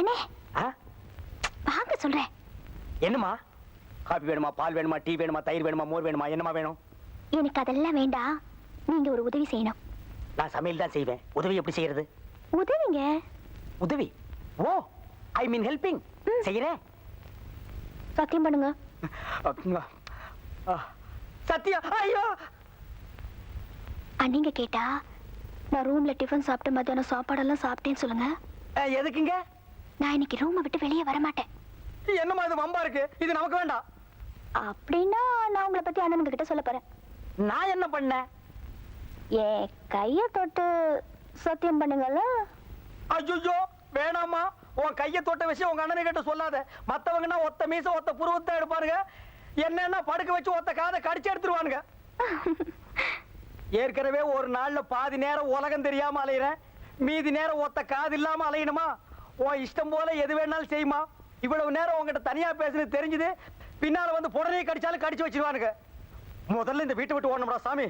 அண்ணே வாங்க சொல்றேன். என்னமா? காபி வேணுமா, பால் வேணுமா, டீ வேணுமா, தயிர் வேணுமா, மோர் வேணுமா, என்னமா வேணும்? எனக்கு அதெல்லாம் வேண்டாம். நீங்க ஒரு உதவி செய்யணும். நான் சமையல் தான் செய்வேன். உதவி எப்படி செய்யறது? உதவிங்க. உதவி? ஓ, ஐ மீன் ஹெல்பிங். செய்யறேன். சத்தியம் பண்ணுங்க. சத்தியா? ஐயோ! அண்ணிங்க கேட்டா நான் ரூம்ல டிஃபன் சாப்பிட்டு மத்தியானம் சாப்பாடெல்லாம் சாப்பிட்டேன்னு சொல்லுங்க. எதுக்குங்க? நான் இன்னைக்கு ரூமை விட்டு வெளியே வர மாட்டேன். என்னமா இது வம்பா இருக்கு? இது நமக்கு வேண்டாம். அப்படின்னா நான் உங்களை பத்தி அண்ணனுங்க கிட்ட சொல்ல போறேன். நான் என்ன பண்ணேன்? என் கைய தொட்டு சத்தியம் பண்ணுங்கல்ல. ஐயோ வேணாமா. உன் கைய தொட்ட விஷயம் உங்க அண்ணனை கிட்ட சொல்லாத. மத்தவங்கன்னா ஒத்த மீச ஒத்த புருவத்தை எடுப்பாருங்க. என்னன்னா படுக்க வச்சு ஒத்த காதை கடிச்சு எடுத்துருவானுங்க. ஏற்கனவே ஒரு நாள்ல பாதி நேரம் உலகம் தெரியாம அலையிறேன். மீதி நேரம் ஒத்த காது இல்லாம அலையணுமா? உன் இஷ்டம் போல எது வேணாலும் செய்யுமா. இவ்வளவு நேரம் உங்ககிட்ட தனியா பேசுறது தெரிஞ்சது. பின்னால வந்து புடனையை கடிச்சாலும் கடிச்சு வச்சிருவானுங்க. முதல்ல இந்த வீட்டை விட்டு ஓடணும்டா சாமி.